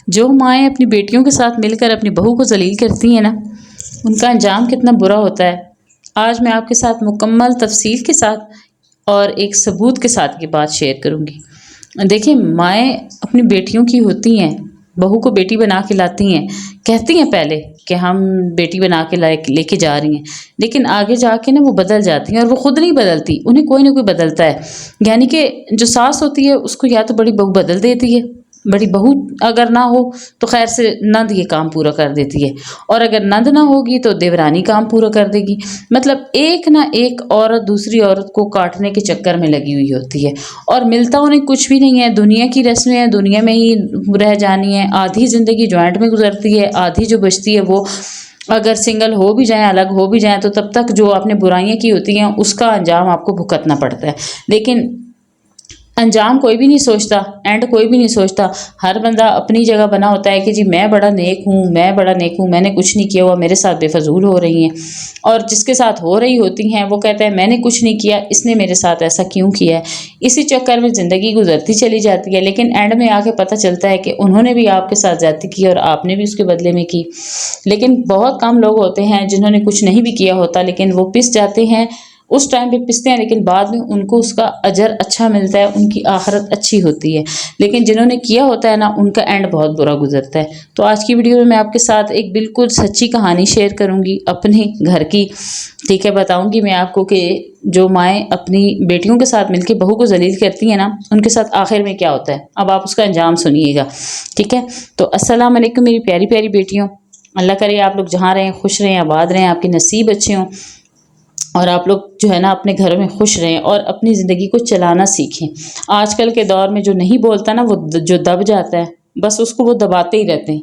जो माएँ अपनी बेटियों के साथ मिलकर अपनी बहू को ज़लील करती हैं ना, उनका अंजाम कितना बुरा होता है। आज मैं आपके साथ मुकम्मल तफ़सील के साथ और एक सबूत के साथ ये बात शेयर करूँगी। देखिए, माएँ अपनी बेटियों की होती हैं, बहू को बेटी बना के लाती हैं, कहती हैं पहले कि हम बेटी बना के लेके जा रही हैं, लेकिन आगे जाके ना वो बदल जाती हैं और वो खुद नहीं बदलती, उन्हें कोई ना कोई बदलता है। यानी कि जो सास होती है उसको या तो बड़ी बहू बदल देती है, बड़ी बहू अगर ना हो तो खैर से नंद ये काम पूरा कर देती है, और अगर नंद ना होगी तो देवरानी काम पूरा कर देगी। मतलब एक ना एक औरत दूसरी औरत को काटने के चक्कर में लगी हुई होती है और मिलता उन्हें कुछ भी नहीं है। दुनिया की रस्में हैं, दुनिया में ही रह जानी है। आधी ज़िंदगी जॉइंट में गुजरती है, आधी जो बचती है वो अगर सिंगल हो भी जाएँ, अलग हो भी जाएँ, तो तब तक जो आपने बुराइयाँ की होती हैं उसका अंजाम आपको भुगतना पड़ता है। लेकिन अंजाम कोई भी नहीं सोचता, एंड कोई भी नहीं सोचता। हर बंदा अपनी जगह बना होता है कि जी मैं बड़ा नेक हूँ, मैं बड़ा नेक हूँ, मैंने कुछ नहीं किया हुआ, मेरे साथ बेफजूल हो रही हैं। और जिसके साथ हो रही होती हैं वो कहता है मैंने कुछ नहीं किया, इसने मेरे साथ ऐसा क्यों किया है। इसी चक्कर में ज़िंदगी गुजरती चली जाती है, लेकिन एंड में आके पता चलता है कि उन्होंने भी आपके साथ ज़्यादती की और आपने भी उसके बदले में की। लेकिन बहुत कम लोग होते हैं जिन्होंने कुछ नहीं भी किया होता, लेकिन वो पिस जाते हैं। उस टाइम पे पिसते हैं, लेकिन बाद में उनको उसका अजर अच्छा मिलता है, उनकी आखिरत अच्छी होती है। लेकिन जिन्होंने किया होता है ना, उनका एंड बहुत बुरा गुजरता है। तो आज की वीडियो में मैं आपके साथ एक बिल्कुल सच्ची कहानी शेयर करूंगी अपने घर की। ठीक है, बताऊंगी मैं आपको कि जो माएँ अपनी बेटियों के साथ मिलकर बहू को जलील करती हैं ना, उनके साथ आखिर में क्या होता है। अब आप उसका अंजाम सुनिएगा। ठीक है, तो अस्सलाम वालेकुम मेरी प्यारी प्यारी बेटियों। अल्लाह करे आप लोग जहाँ रहें खुश रहें, आबाद रहें, आपके नसीब अच्छे हों और आप लोग जो है ना अपने घरों में खुश रहें और अपनी ज़िंदगी को चलाना सीखें। आजकल के दौर में जो नहीं बोलता ना, वो जो दब जाता है, बस उसको वो दबाते ही रहते हैं।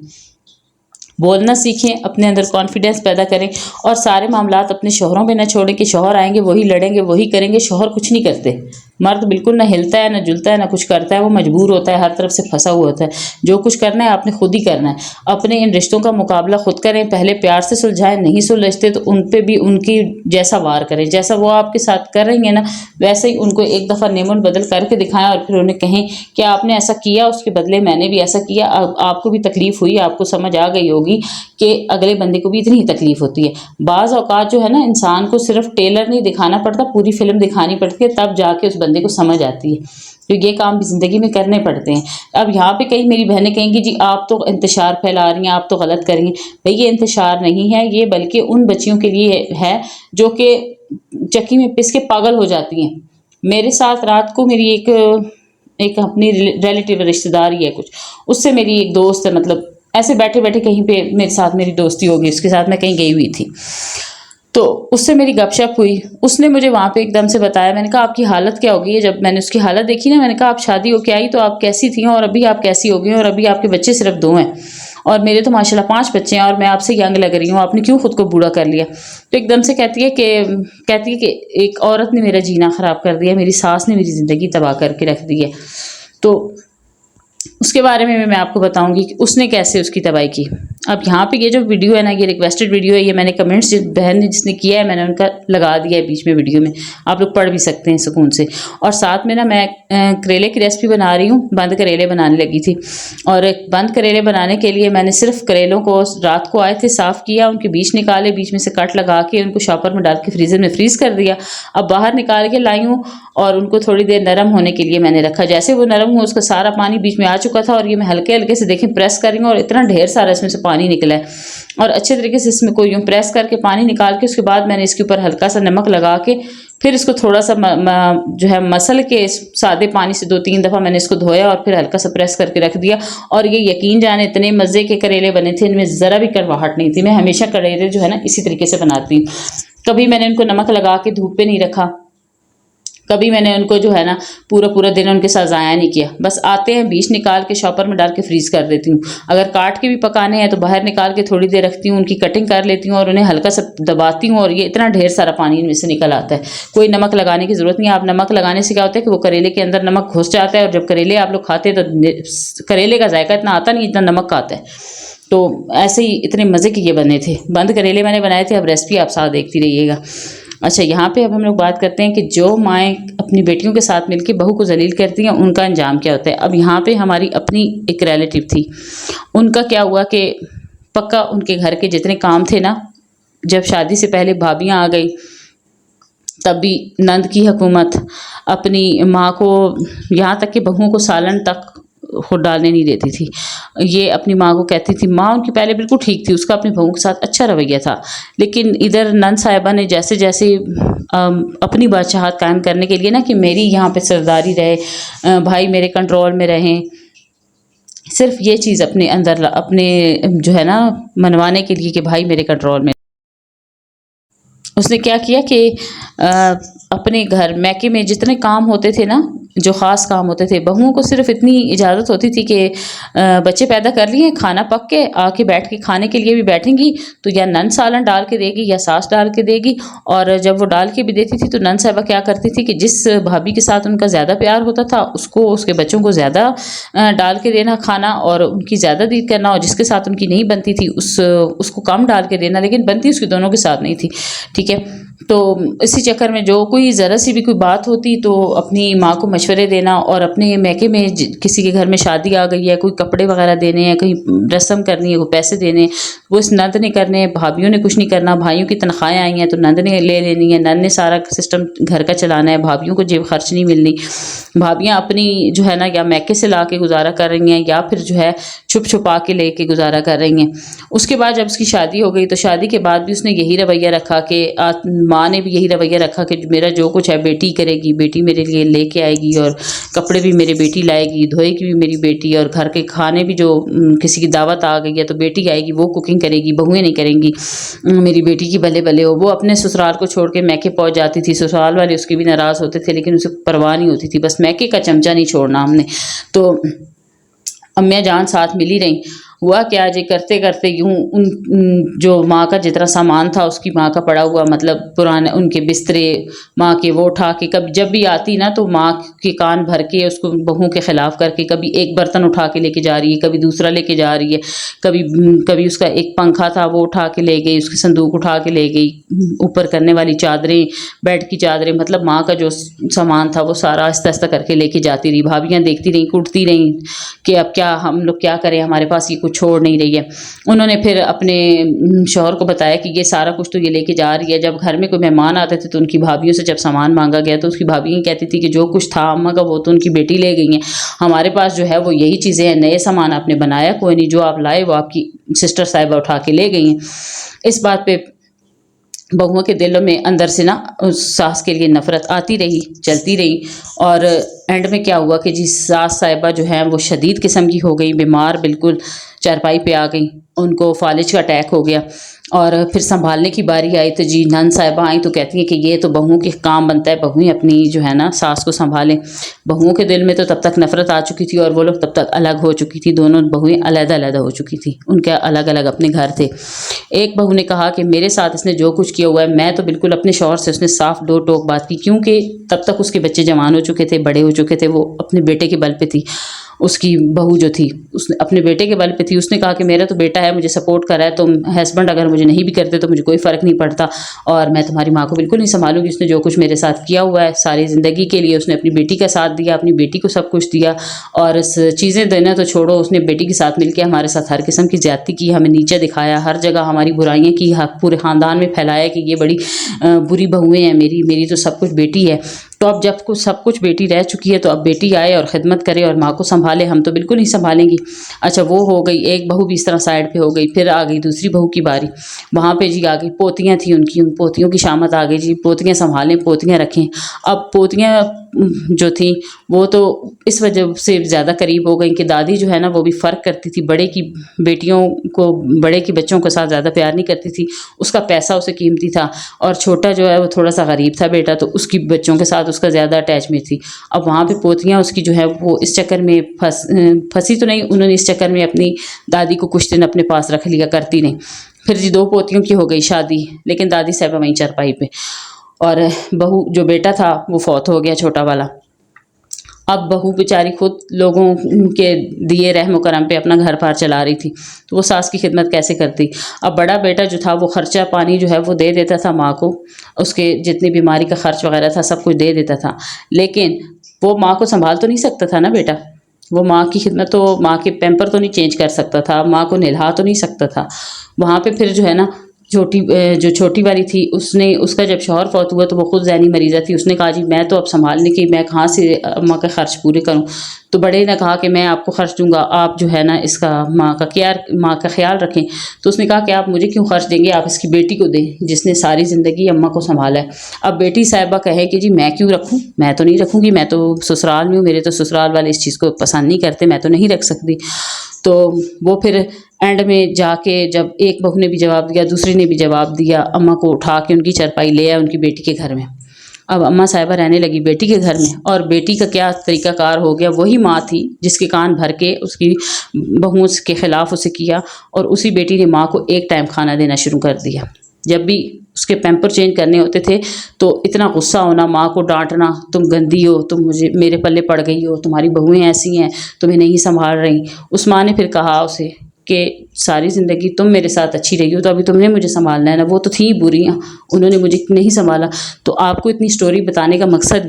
बोलना सीखें, अपने अंदर कॉन्फिडेंस पैदा करें और सारे मामलात अपने शौहरों पे ना छोड़ें कि शौहर आएंगे वही लड़ेंगे वही करेंगे। शौहर कुछ नहीं करते, मर्द बिल्कुल ना हिलता है, ना जुलता है, ना कुछ करता है। वो मजबूर होता है, हर तरफ से फंसा हुआ होता है। जो कुछ करना है आपने खुद ही करना है। अपने इन रिश्तों का मुकाबला खुद करें, पहले प्यार से सुलझाएं, नहीं सुलझते तो उन पे भी उनकी जैसा वार करें। जैसा वो आपके साथ कर रही है ना, वैसे ही उनको एक दफ़ा नेमन बदल करके दिखाएं और फिर उन्हें कहें कि आपने ऐसा किया, उसके बदले मैंने भी ऐसा किया। आपको भी तकलीफ हुई, आपको समझ आ गई होगी कि अगले बंदे को भी इतनी ही तकलीफ होती है। बाज़ औक़ात जो है ना, इंसान को सिर्फ टेलर नहीं दिखाना पड़ता, पूरी फिल्म दिखानी पड़ती है, तब जाके उस बंदे को समझ आती है। तो ये काम भी ज़िंदगी में करने पड़ते हैं। अब यहाँ पे कई मेरी बहनें कहेंगी जी आप तो इंतशार फैला रही हैं, आप तो गलत करेंगी। भाई ये इंतशार नहीं है, ये बल्कि उन बच्चियों के लिए है जो कि चक्की में पिस के पागल हो जाती हैं। मेरे साथ रात को मेरी एक अपनी रिलेटिव रिश्तेदारी है कुछ, उससे मेरी एक दोस्त है, मतलब ऐसे बैठे बैठे कहीं पे मेरे साथ मेरी दोस्ती हो गई, उसके साथ मैं कहीं गई हुई थी, तो उससे मेरी गपशप हुई। उसने मुझे वहाँ पे एकदम से बताया, मैंने कहा आपकी हालत क्या हो गई है। जब मैंने उसकी हालत देखी ना, मैंने कहा आप शादी होके आई तो आप कैसी थी और अभी आप कैसी हो गई, और अभी आपके बच्चे सिर्फ 2 हैं और मेरे तो माशाल्लाह 5 बच्चे हैं और मैं आपसे यंग लग रही हूँ, आपने क्यों खुद को बूढ़ा कर लिया। तो एकदम से कहती है कि एक औरत ने मेरा जीना ख़राब कर दिया, मेरी सास ने मेरी ज़िंदगी तबाह करके रख दी है। तो उसके बारे में मैं आपको बताऊंगी कि उसने कैसे उसकी तबाही की। अब यहाँ पे ये जो वीडियो है ना, ये रिक्वेस्टेड वीडियो है, ये मैंने कमेंट्स जिस बहन ने जिसने किया है मैंने उनका लगा दिया है बीच में वीडियो में, आप लोग पढ़ भी सकते हैं सुकून से। और साथ में ना मैं करेले की रेसिपी बना रही हूँ, बंद करेले बनाने लगी थी। और बंद करेले बनाने के लिए मैंने सिर्फ करेलों को रात को आए थे साफ़ किया, उनके बीज निकाले, बीच में से कट लगा के उनको शॉपर में डाल के फ्रीज़र में फ्रीज़ कर दिया। अब बाहर निकाल के लाई हूँ और उनको थोड़ी देर नरम होने के लिए मैंने रखा। जैसे वो नरम हुआ उसका सारा पानी बीच में आ चुका था और ये मैं हल्के हल्के से देखें प्रेस कर रही हूँ और इतना ढेर सारा इसमें से पानी निकला है। और अच्छे तरीके से इसमें को यूँ प्रेस करके पानी निकाल के उसके बाद मैंने इसके ऊपर हल्का सा नमक लगा के फिर इसको थोड़ा सा जो है मसल के सादे पानी से 2-3 दफ़ा मैंने इसको धोया और फिर हल्का सा प्रेस करके रख दिया। और ये यकीन जाने इतने मज़े के करेले बने थे, इनमें ज़रा भी कड़वाहट नहीं थी। मैं हमेशा करेले जो है ना इसी तरीके से बनाती हूँ। कभी मैंने इनको नमक लगा के धूप पे नहीं रखा, कभी मैंने उनको जो है ना पूरा दिन उनके साथ ज़ाया नहीं किया। बस आते हैं बीज निकाल के शॉपर में डाल के फ्रीज़ कर देती हूँ। अगर काट के भी पकाने हैं तो बाहर निकाल के थोड़ी देर रखती हूँ, उनकी कटिंग कर लेती हूँ और उन्हें हल्का सा दबाती हूँ और ये इतना ढेर सारा पानी इनमें से निकल आता है। कोई नमक लगाने की ज़रूरत नहीं है। आप नमक लगाने से क्या होता है कि वो करेले के अंदर नमक घुस जाता है और जब करेले आप लोग खाते हैं तो करेले का जायका इतना आता नहीं, इतना नमक का आता है। तो ऐसे ही इतने मज़े के ये बने थे। बंद करेले मैंने बनाए थे, अब रेसिपी आप साथ देखती रहिएगा। अच्छा, यहाँ पे अब हम लोग बात करते हैं कि जो माएँ अपनी बेटियों के साथ मिलके बहू को ज़लील करती हैं, उनका अंजाम क्या होता है। अब यहाँ पे हमारी अपनी एक रिलेटिव थी, उनका क्या हुआ कि पक्का उनके घर के जितने काम थे ना, जब शादी से पहले भाभियाँ आ गई, तब भी नंद की हुकूमत अपनी माँ को, यहाँ तक कि बहुओं को सालन तक खुद डालने नहीं देती थी। ये अपनी माँ को कहती थी, माँ उनकी पहले बिल्कुल ठीक थी, उसका अपनी बहू के साथ अच्छा रवैया था, लेकिन इधर नंद साहिबा ने जैसे जैसे अपनी बादशाहत कायम करने के लिए ना, कि मेरी यहाँ पे सरदारी रहे, भाई मेरे कंट्रोल में रहें, सिर्फ ये चीज़ अपने अंदर अपने जो है ना मनवाने के लिए कि भाई मेरे कंट्रोल में, उसने क्या किया कि अपने घर मैके में जितने काम होते थे ना, जो ख़ास काम होते थे, बहुओं को सिर्फ इतनी इजाज़त होती थी कि बच्चे पैदा कर लिए, खाना पक के आके बैठ के खाने के लिए भी बैठेंगी तो या नंद सालन डाल के देगी या सास डाल के देगी। और जब वो डाल के भी देती थी तो नंद साहिबा क्या करती थी कि जिस भाभी के साथ उनका ज़्यादा प्यार होता था उसको, उसके बच्चों को ज़्यादा डाल के देना खाना, और उनकी ज़्यादा दीद करना, और जिसके साथ उनकी नहीं बनती थी उसको कम डाल के देना, लेकिन बनती उसकी दोनों के साथ नहीं थी। ठीक है, तो इसी चक्कर में जो कोई ज़रा सी भी कोई बात होती तो अपनी माँ को मशवरे देना, और अपने मैके में किसी के घर में शादी आ गई है, कोई कपड़े वगैरह देने हैं, कहीं रस्म करनी है, कोई पैसे देने, वो इस नंद ने करने, भाभीियों ने कुछ नहीं करना। भाइयों की तनख्वाहें आई हैं तो नंद ने ले लेनी है, नंद ने सारा सिस्टम घर का चलाना है, भाभीियों को जेब खर्च नहीं मिलनी। भाभियाँ अपनी जो है ना या मैके से ला के गुजारा कर रही हैं या फिर जो है छुप छुपा के लेके गुजारा कर रही हैं। उसके बाद जब उसकी शादी हो गई तो शादी के बाद भी उसने यही रवैया रखा कि माँ ने भी यही रवैया रखा कि मेरा जो कुछ है बेटी करेगी, बेटी मेरे लिए लेके आएगी, और कपड़े भी मेरी बेटी लाएगी, धोएगी भी मेरी बेटी, और घर के खाने भी जो किसी की दावत आ गई है तो बेटी आएगी, वो कुकिंग करेगी, बहुएं नहीं करेंगी, मेरी बेटी की भले भले हो। वो अपने ससुराल को छोड़ के मैके पहुंच जाती थी, ससुराल वाले उसके भी नाराज़ होते थे, लेकिन उसे परवाह नहीं होती थी, बस मैके का चमचा नहीं छोड़ना हमने। तो अम्मिया जान साथ मिली रही। हुआ क्या, जे करते करते यूं जो माँ का जितना सामान था उसकी माँ का पड़ा हुआ, मतलब पुराने उनके बिस्तरे माँ के, वो उठा के कभी जब भी आती ना तो माँ के कान भर के उसको बहू के खिलाफ करके कभी एक बर्तन उठा के लेके जा रही है, कभी दूसरा लेके जा रही है, कभी उसका एक पंखा था वो उठा के ले गई, उसकी संदूक उठा के ले गई, ऊपर करने वाली चादरें, बेड की चादरें, मतलब माँ का जो सामान था वो सारा आहिस्ता आहिस्ता करके लेके जाती रही। भाभियाँ देखती रहीं, कुटती रहीं कि अब क्या हम लोग क्या करें, हमारे पास ये कुछ छोड़ नहीं रही है। उन्होंने फिर अपने शौहर को बताया कि ये सारा कुछ तो ये लेके जा रही है। जब घर में कोई मेहमान आते थे तो उनकी भाभियों से जब सामान मांगा गया तो उसकी भाभी कहती थी कि जो कुछ था अम्मा का वो तो उनकी बेटी ले गई हैं, हमारे पास जो है वो यही चीज़ें हैं, नए सामान आपने बनाया कोई नहीं, जो आप लाए वो आपकी सिस्टर साहिबा उठा के ले गई हैं। इस बात पे बहुओं के दिलों में अंदर से ना उस सास के लिए नफ़रत आती रही, चलती रही, और एंड में क्या हुआ कि जी सास साहिबा जो है वो शदीद किस्म की हो गई, बीमार, बिल्कुल चारपाई पे आ गई, उनको फालिज का अटैक हो गया। और फिर संभालने की बारी आई तो जी नंद साहिबा आई तो कहती हैं कि ये तो बहुओं के काम बनता है, बहुएं अपनी जो है ना सास को संभालें। बहुओं के दिल में तो तब तक नफ़रत आ चुकी थी और वो लोग तब तक अलग हो चुकी थी, दोनों बहुएं अलग-अलग हो चुकी थी, उनके अलग-अलग अपने घर थे। एक बहू ने कहा कि मेरे साथ इसने जो कुछ किया हुआ है, मैं तो बिल्कुल अपने शौहर से, उसने साफ दो टोक बात की, क्योंकि तब तक उसके बच्चे जवान हो चुके थे, बड़े हो चुके थे, वो अपने बेटे के बल पे थी। उसकी बहू जो थी उसने अपने बेटे के बल पे थी, उसने कहा कि मेरा तो बेटा है, मुझे सपोर्ट कर रहा है, तुम हस्बैंड अगर मुझे नहीं भी करते तो मुझे कोई फ़र्क नहीं पड़ता, और मैं तुम्हारी माँ को बिल्कुल नहीं संभालूंगी। उसने जो कुछ मेरे साथ किया हुआ है सारी ज़िंदगी के लिए, उसने अपनी बेटी का साथ दिया, अपनी बेटी को सब कुछ दिया, और चीज़ें देना तो छोड़ो, उसने बेटी के साथ मिलकर हमारे साथ हर किस्म की ज़्यादती की, हमें नीचे दिखाया, हर जगह हमारी बुराइयाँ की, पूरे ख़ानदान में फैलाया कि ये बड़ी बुरी बहुएँ हैं, मेरी तो सब कुछ बेटी है। तो अब जब कुछ सब कुछ बेटी रह चुकी है तो अब बेटी आए और ख़िदमत करे और माँ को संभाले, हम तो बिल्कुल नहीं संभालेंगी। अच्छा, वो हो गई, एक बहू भी इस तरह साइड पे हो गई। फिर आ गई दूसरी बहू की बारी, वहाँ पे जी आ गई पोतियाँ थी उनकी, उन पोतियों की शामत आ गई जी, पोतियाँ संभालें, पोतियाँ रखें। अब पोतियाँ जो थी वो तो इस वजह से ज़्यादा करीब हो गई कि दादी जो है ना वो भी फ़र्क करती थी, बड़े की बेटियों को, बड़े की बच्चों के साथ ज़्यादा प्यार नहीं करती थी, उसका पैसा उसे कीमती था, और छोटा जो है वो थोड़ा सा गरीब था बेटा, तो उसकी बच्चों के साथ उसका ज़्यादा अटैचमेंट थी। अब वहाँ पे पोतियाँ उसकी जो है वो इस चक्कर में फंसी तो नहीं, उन्होंने इस चक्कर में अपनी दादी को कुछ दिन अपने पास रख लिया, करती नहीं। फिर जी दो पोतियों की हो गई शादी, लेकिन दादी साहिबा वहीं चारपाई पे, और बहू जो बेटा था वो फौत हो गया छोटा वाला। अब बहू बेचारी खुद लोगों के दिए रहम करम पे अपना घर पार चला रही थी, तो वो सास की खिदमत कैसे करती। अब बड़ा बेटा जो था वो खर्चा पानी जो है वो दे देता था माँ को, उसके जितनी बीमारी का खर्च वगैरह था सब कुछ दे देता था, लेकिन वो माँ को संभाल तो नहीं सकता था ना बेटा। वो माँ की खिदमत तो, माँ के पैम्पर तो नहीं चेंज कर सकता था, माँ को नहला तो नहीं सकता था। वहाँ पे फिर जो है ना जो छोटी वाली थी उसने, उसका जब शौहर फौत हुआ तो वो खुद ज़हनी मरीज़ा थी। उसने कहा जी मैं तो अब संभालने की, मैं कहाँ से माँ का खर्च पूरे करूँ। तो बड़े ने कहा कि मैं आपको खर्च दूंगा, आप जो है ना इसका माँ का ख्याल रखें। तो उसने कहा कि आप मुझे क्यों खर्च देंगे, आप इसकी बेटी को दें जिसने सारी ज़िंदगी अम्मा को संभाला है। अब बेटी साहिबा कहे कि जी मैं क्यों रखूँ, मैं तो नहीं रखूँगी, मैं तो ससुराल में हूँ, मेरे तो ससुराल वाले इस चीज़ को पसंद नहीं करते, मैं तो नहीं रख सकती। तो वो फिर एंड में जाके जब एक बहू ने भी जवाब दिया, दूसरी ने भी जवाब दिया, अम्मा को उठा के उनकी चारपाई ले आए उनकी बेटी के घर में। अब अम्मा साहिबा रहने लगी बेटी के घर में, और बेटी का क्या तरीकाकार हो गया, वही माँ थी जिसके कान भर के उसकी बहुओं के खिलाफ उसे किया, और उसी बेटी ने माँ को एक टाइम खाना देना शुरू कर दिया। जब भी उसके पैम्पर चेंज करने होते थे तो इतना गुस्सा होना, माँ को डांटना, तुम गंदी हो, तुम मुझे मेरे पल्ले पड़ गई हो, तुम्हारी बहुएं ऐसी हैं, तुम्हें नहीं संभाल रही। उस माँ ने फिर कहा उसे कि सारी ज़िंदगी तुम मेरे साथ अच्छी रही हो, तो अभी तुमने मुझे संभालना है ना, वो तो थी बुरियाँ, उन्होंने मुझे नहीं संभाला। तो आपको इतनी स्टोरी बताने का मकसद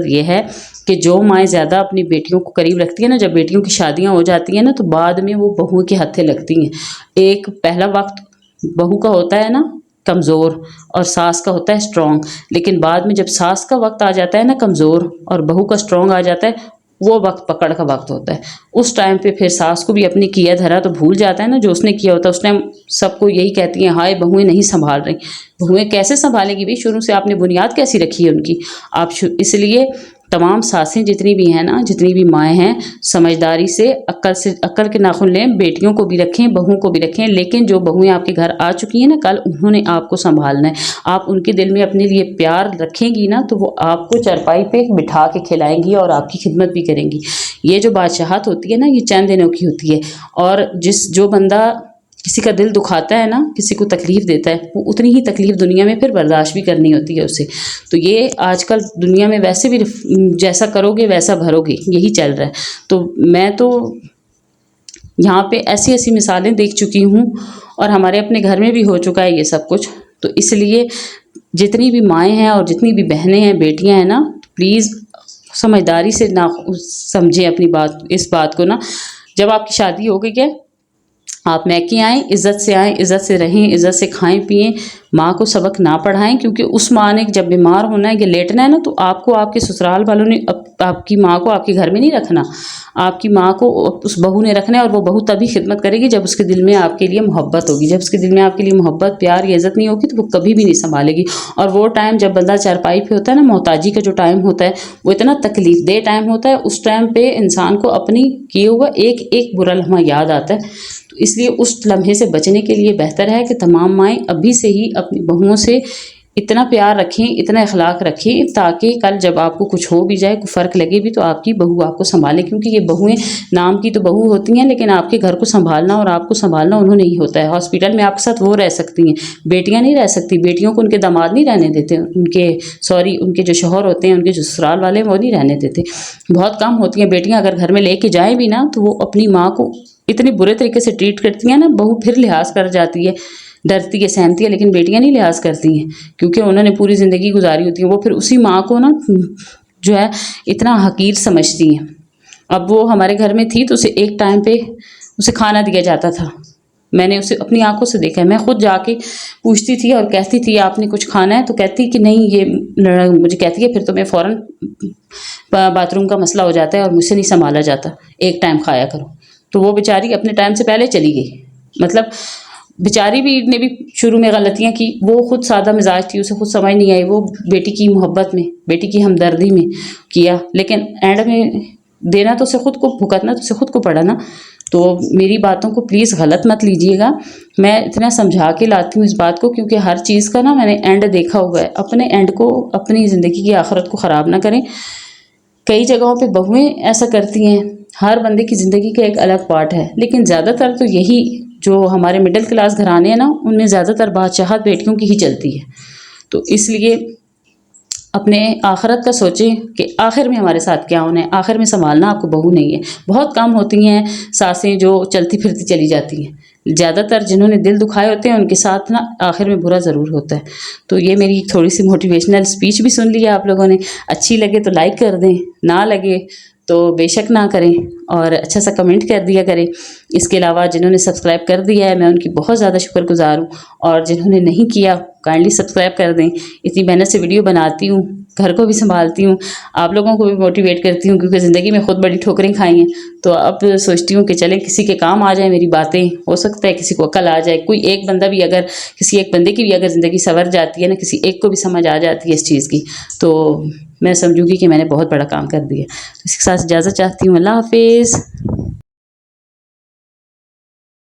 ये है कि जो माएँ ज़्यादा अपनी बेटियों को करीब रखती हैं ना, जब बेटियों की शादियाँ हो जाती हैं ना, तो बाद में वो बहुओं के हत्थे लगती हैं। एक पहला वक्त बहू का होता है ना कमज़ोर, और सास का होता है स्ट्रॉन्ग, लेकिन बाद में जब सास का वक्त आ जाता है ना कमज़ोर, और बहू का स्ट्रॉन्ग आ जाता है, वो वक्त पकड़ का वक्त होता है। उस टाइम पे फिर सास को भी अपनी किया धरा तो भूल जाता है ना, जो उसने किया होता है। उस टाइम सबको यही कहती हैं, हाय बहुएं नहीं संभाल रही। बहुएं कैसे संभालेगी भाई, शुरू से आपने बुनियाद कैसी रखी है उनकी। इसलिए तमाम सासें जितनी भी हैं ना, जितनी भी माएँ हैं, समझदारी से अक्ल के नाखून लें, बेटियों को भी रखें, बहुओं को भी रखें, लेकिन जो बहुएं आपके घर आ चुकी हैं ना, कल उन्होंने आपको संभालना है। आप उनके दिल में अपने लिए प्यार रखेंगी ना, तो वो आपको चारपाई पे बिठा के खिलाएंगी और आपकी खिदमत भी करेंगी। ये जो बादशाहत होती है ना, ये चंद दिनों की होती है, और जो बंदा किसी का दिल दुखाता है ना, किसी को तकलीफ़ देता है, वो उतनी ही तकलीफ़ दुनिया में फिर बर्दाश्त भी करनी होती है उसे। तो ये आजकल दुनिया में वैसे भी जैसा करोगे वैसा भरोगे, यही चल रहा है। तो मैं तो यहाँ पे ऐसी ऐसी मिसालें देख चुकी हूँ, और हमारे अपने घर में भी हो चुका है ये सब कुछ। तो इसलिए जितनी भी माएँ हैं और जितनी भी बहनें हैं, बेटियाँ हैं ना, प्लीज़ समझदारी से ना समझें अपनी बात, इस बात को ना। जब आपकी शादी हो गई है, आप मैके आएँ, इज़्ज़त से रहें, इज़्ज़त से खाएं पिएं, माँ को सबक ना पढ़ाएं, क्योंकि उस माँ ने जब बीमार होना है या लेटना है ना, तो आपको आपके ससुराल वालों ने आपकी माँ को आपके घर में नहीं रखना, आपकी माँ को उस बहू ने रखना है। और वो बहू तभी खिदमत करेगी जब उसके दिल में आपके लिए मोहब्बत होगी। जब उसके दिल में आपके लिए मोहब्बत, प्यार या इज़्ज़त नहीं होगी तो वो कभी भी नहीं संभालेगी। और वो टाइम जब बंदा चारपाई पे होता है ना, मोहताजी का जो टाइम होता है, वो इतना तकलीफ दे टाइम होता है। उस टाइम पे इंसान को अपनी किए हुआ एक एक बुरा लम्हा याद आता है। तो इसलिए उस लम्हे से बचने के लिए बेहतर है कि तमाम माएँ अभी से ही अपनी बहुओं से इतना प्यार रखें, इतना अखलाक रखें, ताकि कल जब आपको कुछ हो भी जाए, कोई फ़र्क लगे भी, तो आपकी बहू आपको संभाले। क्योंकि ये बहुएं नाम की तो बहू होती हैं, लेकिन आपके घर को संभालना और आपको संभालना उन्होंने ही होता है। हॉस्पिटल में आपके साथ वो रह सकती हैं, बेटियां नहीं रह सकती। बेटियों को उनके दामाद नहीं रहने देते, उनके जो शौहर होते हैं, उनके जो ससुराल वाले हैं, वो नहीं रहने देते। बहुत कम होती हैं बेटियाँ, अगर घर में लेके जाएँ भी ना, तो वो अपनी माँ को इतने बुरे तरीके से ट्रीट करती हैं ना, बहू फिर लिहाज कर जाती है, डरती है, सहमती है, लेकिन बेटियां नहीं लिहाज करती हैं, क्योंकि उन्होंने पूरी ज़िंदगी गुजारी होती है। वो फिर उसी माँ को ना जो है इतना हकीर समझती हैं। अब वो हमारे घर में थी तो उसे एक टाइम पे उसे खाना दिया जाता था, मैंने उसे अपनी आंखों से देखा है। मैं खुद जाके पूछती थी और कहती थी आपने कुछ खाना है, तो कहती कि नहीं, ये मुझे कहती है फिर तो मैं फ़ौरन बाथरूम का मसला हो जाता है और मुझसे नहीं संभाला जाता, एक टाइम खाया करो। तो वो बेचारी अपने टाइम से पहले चली गई। मतलब बेचारी भी ने भी शुरू में गलतियां की, वो खुद सादा मिजाज थी, उसे खुद समझ नहीं आई, वो बेटी की मोहब्बत में, बेटी की हमदर्दी में किया, लेकिन एंड में देना तो उसे खुद को, भुगतना तो उसे खुद को पड़ा ना। तो मेरी बातों को प्लीज़ गलत मत लीजिएगा, मैं इतना समझा के लाती हूँ इस बात को, क्योंकि हर चीज़ का ना मैंने एंड देखा हुआ है। अपने एंड को, अपनी ज़िंदगी की आखिरत को ख़राब ना करें। कई जगहों पे बहुएं ऐसा करती हैं, हर बंदे की ज़िंदगी का एक अलग पार्ट है, लेकिन ज़्यादातर तो यही जो हमारे मिडिल क्लास घराने हैं ना, उनमें ज़्यादातर बादशाहत बेटियों की ही चलती है। तो इसलिए अपने आखिरत का सोचें कि आखिर में हमारे साथ क्या होना है। आखिर में संभालना आपको बहू नहीं है। बहुत कम होती हैं सासें जो चलती फिरती चली जाती हैं। ज़्यादातर जिन्होंने दिल दुखाए होते हैं उनके साथ ना आखिर में बुरा ज़रूर होता है। तो ये मेरी थोड़ी सी मोटिवेशनल स्पीच भी सुन ली आप लोगों ने। अच्छी लगे तो लाइक कर दें, ना लगे तो बेशक ना करें, और अच्छा सा कमेंट कर दिया करें। इसके अलावा जिन्होंने सब्सक्राइब कर दिया है मैं उनकी बहुत ज़्यादा शुक्रगुजार हूँ, और जिन्होंने नहीं किया काइंडली सब्सक्राइब कर दें। इतनी मेहनत से वीडियो बनाती हूँ, घर को भी संभालती हूँ, आप लोगों को भी मोटिवेट करती हूँ, क्योंकि ज़िंदगी में खुद बड़ी ठोकरें खाई हैं। तो अब सोचती हूँ कि चलें किसी के काम आ जाए मेरी बातें, हो सकता है किसी को अकल आ जाए। कोई एक बंदा भी अगर, किसी एक बंदे की भी अगर ज़िंदगी संवर जाती है ना, किसी एक को भी समझ आ जाती है इस चीज़ की, तो मैं समझूंगी कि मैंने बहुत बड़ा काम कर दिया। तो इसके साथ इजाज़त चाहती हूँ। अल्लाह हाफिज़।